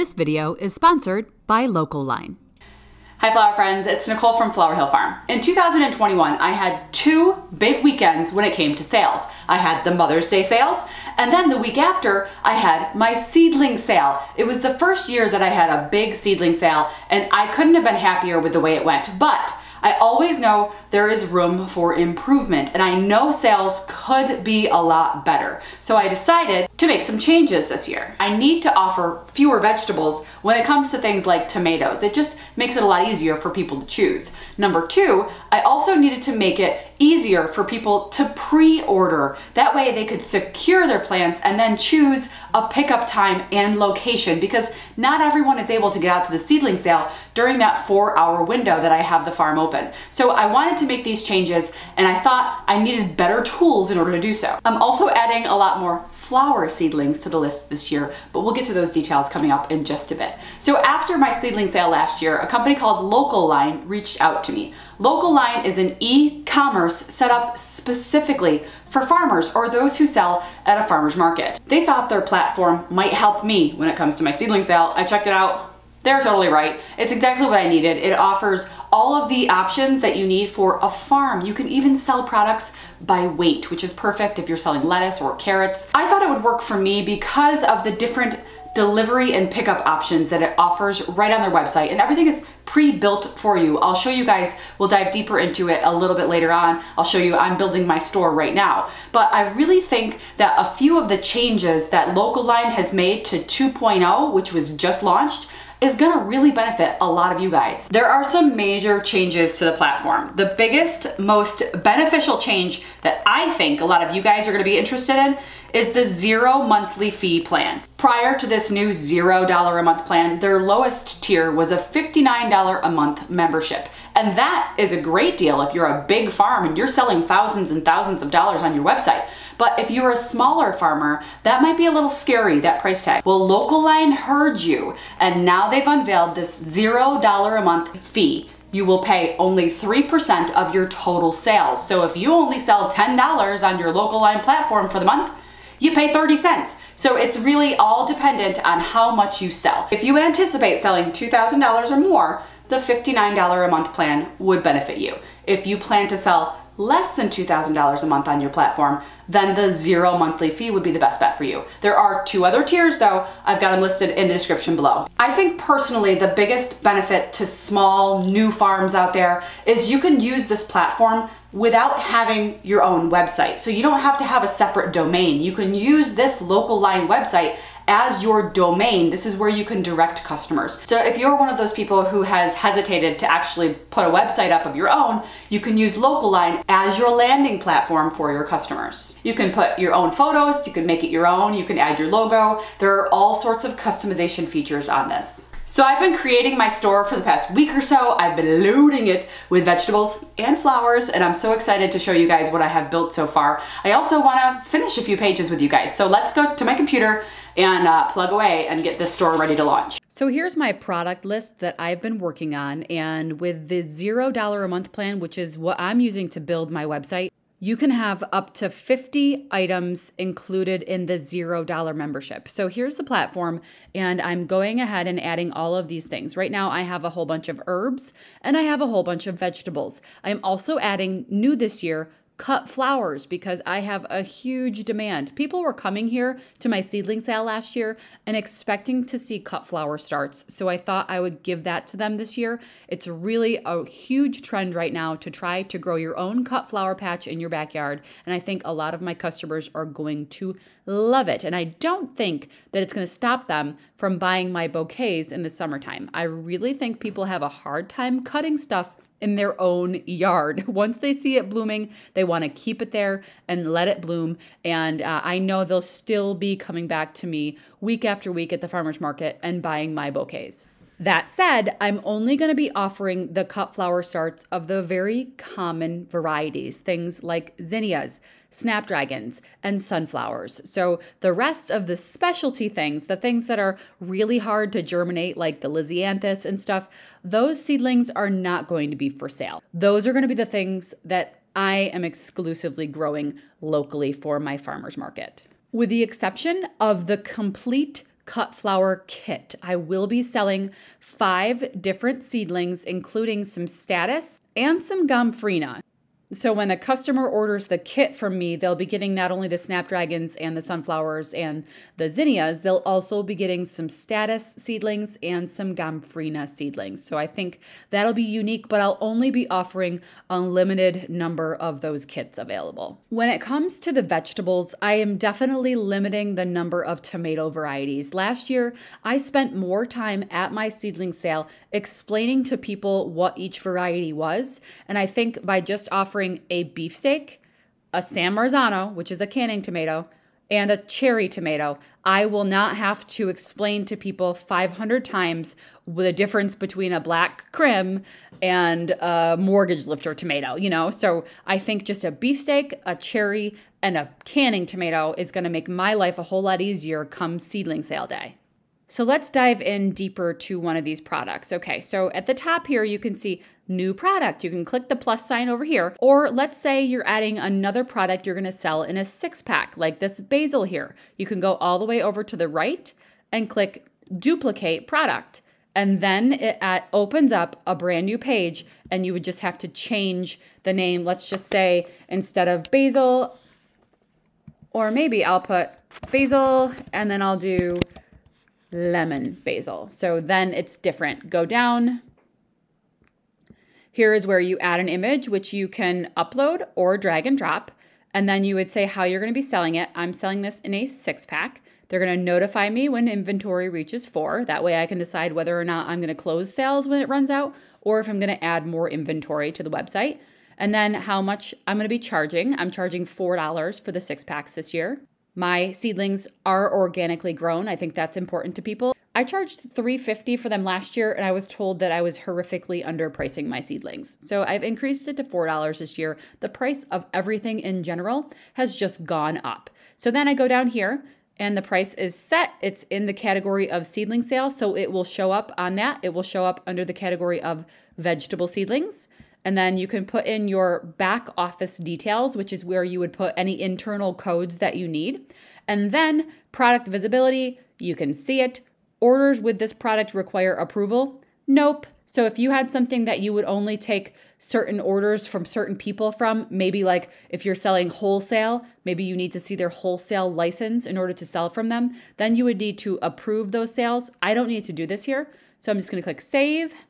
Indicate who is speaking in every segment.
Speaker 1: This video is sponsored by Local Line.
Speaker 2: Hi flower friends, it's Nicole from Flower Hill Farm. In 2021, I had two big weekends when it came to sales. I had the Mother's Day sales, and then the week after, I had my seedling sale. It was the first year that I had a big seedling sale, and I couldn't have been happier with the way it went. But I always know there is room for improvement, and I know sales could be a lot better. So I decided to make some changes this year. I need to offer fewer vegetables when it comes to things like tomatoes. It just makes it a lot easier for people to choose. Number two, I also needed to make it easier for people to pre-order. That way they could secure their plants and then choose a pickup time and location, because not everyone is able to get out to the seedling sale during that 4-hour window that I have the farm open. So I wanted to make these changes, and I thought I needed better tools in order to do so. I'm also adding a lot more flower seedlings to the list this year, but we'll get to those details coming up in just a bit. So after my seedling sale last year, a company called Local Line reached out to me. Local Line is an e-commerce set up specifically for farmers or those who sell at a farmer's market. They thought their platform might help me when it comes to my seedling sale. I checked it out. They're totally right. It's exactly what I needed. It offers all of the options that you need for a farm. You can even sell products by weight, which is perfect if you're selling lettuce or carrots. I thought it would work for me because of the different delivery and pickup options that it offers right on their website, and everything is pre-built for you. I'll show you guys, we'll dive deeper into it a little bit later on. I'll show you, I'm building my store right now. But I really think that a few of the changes that Local Line has made to 2.0, which was just launched, is gonna really benefit a lot of you guys. There are some major changes to the platform. The biggest, most beneficial change that I think a lot of you guys are gonna be interested in is the 0 monthly fee plan. Prior to this new $0 a month plan, their lowest tier was a $59 a month membership. And that is a great deal if you're a big farm and you're selling thousands and thousands of dollars on your website. But if you're a smaller farmer, that might be a little scary, that price tag. Well, Local Line heard you, and now they've unveiled this $0 a month fee. You will pay only 3% of your total sales. So if you only sell $10 on your Local Line platform for the month, you pay 30 cents. So it's really all dependent on how much you sell. If you anticipate selling $2,000 or more, the $59 a month plan would benefit you. If you plan to sell less than $2,000 a month on your platform, then the 0 monthly fee would be the best bet for you. There are 2 other tiers though. I've got them listed in the description below. I think personally the biggest benefit to small new farms out there is you can use this platform without having your own website. So you don't have to have a separate domain. You can use this Local Line website as your domain. This is where you can direct customers. So if you're one of those people who has hesitated to actually put a website up of your own, you can use Local Line as your landing platform for your customers. You can put your own photos, you can make it your own, you can add your logo. There are all sorts of customization features on this. So I've been creating my store for the past week or so. I've been loading it with vegetables and flowers, and I'm so excited to show you guys what I have built so far. I also wanna finish a few pages with you guys. So let's go to my computer and plug away and get this store ready to launch.
Speaker 1: So here's my product list that I've been working on, and with the $0 a month plan, which is what I'm using to build my website, you can have up to 50 items included in the $0 membership. So here's the platform, and I'm going ahead and adding all of these things. Right now I have a whole bunch of herbs and I have a whole bunch of vegetables. I'm also adding new this year cut flowers because I have a huge demand. People were coming here to my seedling sale last year and expecting to see cut flower starts. So I thought I would give that to them this year. It's really a huge trend right now to try to grow your own cut flower patch in your backyard. And I think a lot of my customers are going to love it. And I don't think that it's going to stop them from buying my bouquets in the summertime. I really think people have a hard time cutting stuff in their own yard. Once they see it blooming, they want to keep it there and let it bloom. And I know they'll still be coming back to me week after week at the farmer's market and buying my bouquets. That said, I'm only going to be offering the cut flower starts of the very common varieties, things like zinnias, snapdragons, and sunflowers. So the rest of the specialty things, the things that are really hard to germinate, like the lisianthus and stuff, those seedlings are not going to be for sale. Those are going to be the things that I am exclusively growing locally for my farmer's market. With the exception of the complete cut flower kit. I will be selling 5 different seedlings, including some status and some gomphrena. So when a customer orders the kit from me, they'll be getting not only the snapdragons and the sunflowers and the zinnias, they'll also be getting some status seedlings and some gomphrena seedlings. So I think that'll be unique, but I'll only be offering a limited number of those kits available. When it comes to the vegetables, I am definitely limiting the number of tomato varieties. Last year, I spent more time at my seedling sale explaining to people what each variety was, and I think by just offering a beefsteak, a San Marzano, which is a canning tomato, and a cherry tomato, I will not have to explain to people 500 times the difference between a black crim and a mortgage lifter tomato, you know? So I think just a beefsteak, a cherry, and a canning tomato is going to make my life a whole lot easier come seedling sale day. So let's dive in deeper to one of these products. Okay, so at the top here, you can see new product. You can click the plus sign over here, or let's say you're adding another product you're gonna sell in a 6-pack, like this basil here. You can go all the way over to the right and click duplicate product. And then it opens up a brand new page, and you would just have to change the name. Let's just say instead of basil, or maybe I'll put basil and then I'll do lemon basil. So then it's different. Go down. Here is where you add an image, which you can upload or drag and drop. And then you would say how you're going to be selling it. I'm selling this in a 6-pack. They're going to notify me when inventory reaches 4. That way I can decide whether or not I'm going to close sales when it runs out, or if I'm going to add more inventory to the website. And then how much I'm going to be charging. I'm charging $4 for the 6-packs this year. My seedlings are organically grown. I think that's important to people. I charged $3.50 for them last year, and I was told that I was horrifically underpricing my seedlings. So I've increased it to $4 this year. The price of everything in general has just gone up. So then I go down here, and the price is set. It's in the category of seedling sale, so it will show up on that. It will show up under the category of vegetable seedlings. And then you can put in your back office details, which is where you would put any internal codes that you need. And then product visibility, you can see it. Orders with this product require approval? Nope. So if you had something that you would only take certain orders from certain people from, maybe like if you're selling wholesale, maybe you need to see their wholesale license in order to sell from them, then you would need to approve those sales. I don't need to do this here. So I'm just going to click save.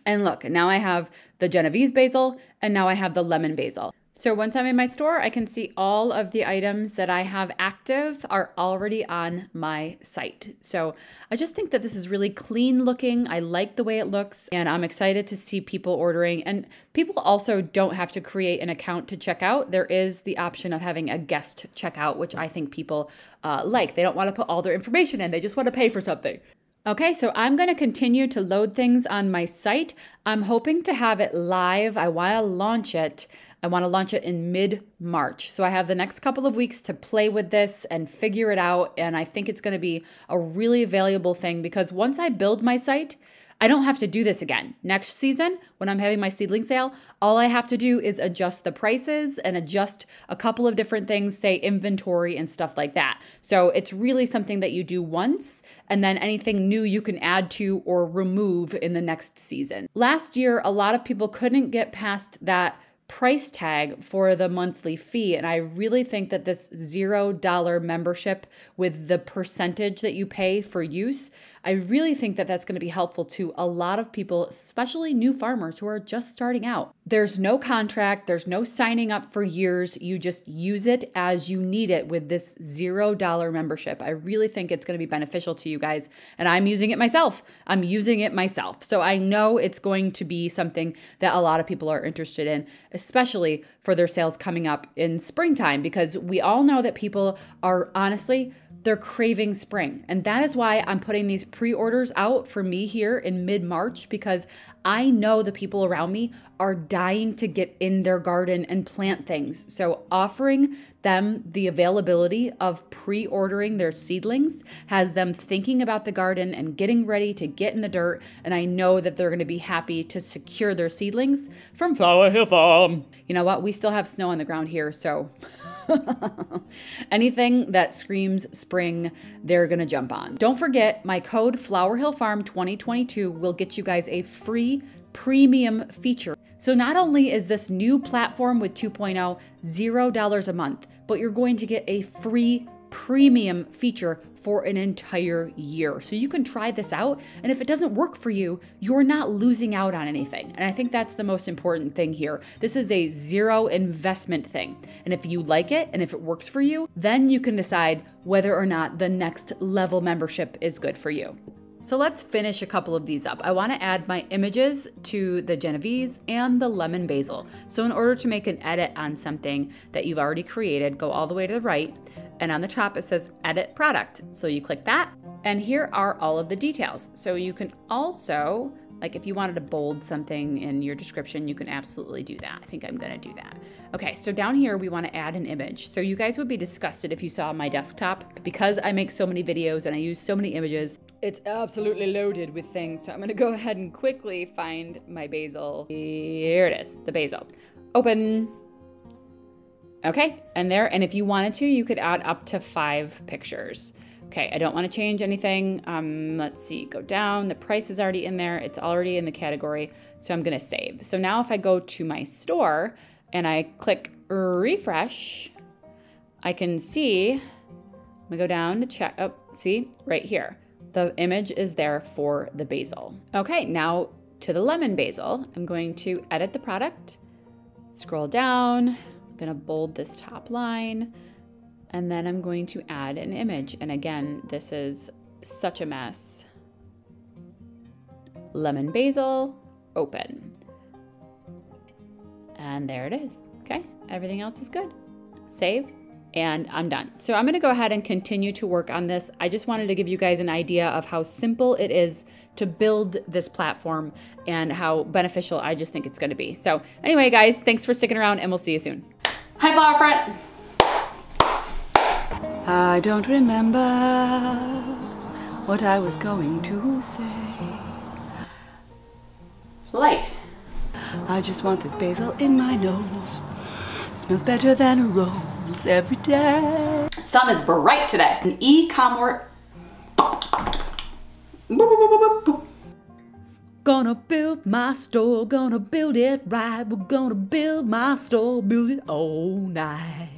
Speaker 1: And look, now I have the Genovese basil, and now I have the lemon basil. So once I'm in my store, I can see all of the items that I have active are already on my site. So I just think that this is really clean looking. I like the way it looks, and I'm excited to see people ordering. And people also don't have to create an account to check out. There is the option of having a guest checkout, which I think people like. They don't want to put all their information in. They just want to pay for something. Okay, so I'm going to continue to load things on my site. I'm hoping to have it live. I want to launch it. I want to launch it in mid-March. So I have the next couple of weeks to play with this and figure it out. And I think it's going to be a really valuable thing because once I build my site, I don't have to do this again. Next season, when I'm having my seedling sale, all I have to do is adjust the prices and adjust a couple of different things, say inventory and stuff like that. So it's really something that you do once, and then anything new you can add to or remove in the next season. Last year, a lot of people couldn't get past that price tag for the monthly fee. And I really think that this $0 membership with the percentage that you pay for use, I really think that that's going to be helpful to a lot of people, especially new farmers who are just starting out. There's no contract. There's no signing up for years. You just use it as you need it with this $0 membership. I really think it's going to be beneficial to you guys. And I'm using it myself. I'm using it myself. So I know it's going to be something that a lot of people are interested in, especially for their sales coming up in springtime, because we all know that people are honestly, they're craving spring. And that is why I'm putting these pre-orders out for me here in mid-March, because I know the people around me are dying to get in their garden and plant things. So offering them the availability of pre-ordering their seedlings has them thinking about the garden and getting ready to get in the dirt. And I know that they're going to be happy to secure their seedlings from Flower Hill Farm. You know what? We still have snow on the ground here, so Anything that screams spring, they're gonna jump on. Don't forget, my code Flower Hill Farm 2022 will get you guys a free premium feature. So not only is this new platform with 2.0 $0 a month, but you're going to get a free premium feature for an entire year. So you can try this out, and if it doesn't work for you, you're not losing out on anything. And I think that's the most important thing here. This is a zero investment thing. And if you like it and if it works for you, then you can decide whether or not the next level membership is good for you. So let's finish a couple of these up. I want to add my images to the Genovese and the lemon basil. So in order to make an edit on something that you've already created, go all the way to the right, and on the top it says edit product. So you click that, and here are all of the details. So you can also, like if you wanted to bold something in your description, you can absolutely do that. I think I'm gonna do that. Okay, so down here we wanna add an image. So you guys would be disgusted if you saw my desktop. Because I make so many videos and I use so many images, it's absolutely loaded with things. So I'm gonna go ahead and quickly find my basil. Here it is, the basil. Open. Okay, and there, and if you wanted to, you could add up to 5 pictures. Okay, I don't want to change anything. Let's see, go down. The price is already in there. It's already in the category, so I'm gonna save. So now if I go to my store and I click refresh, I can see, I'm gonna go down to check, oh, see, right here. The image is there for the basil. Okay, now to the lemon basil, I'm going to edit the product, scroll down, I'm gonna bold this top line, and then I'm going to add an image. And again, this is such a mess. Lemon basil, open. And there it is, okay? Everything else is good. Save, and I'm done. So I'm gonna go ahead and continue to work on this. I just wanted to give you guys an idea of how simple it is to build this platform and how beneficial I just think it's gonna be. So anyway, guys, thanks for sticking around, and we'll see you soon.
Speaker 2: Hi, Flower Friend.
Speaker 3: I don't remember what I was going to say.
Speaker 2: Light.
Speaker 3: I just want this basil in my nose. Smells better than a rose every day.
Speaker 2: Sun is bright today. An e-commerce.
Speaker 1: Gonna build my store, gonna build it right. We're gonna build my store, build it all night.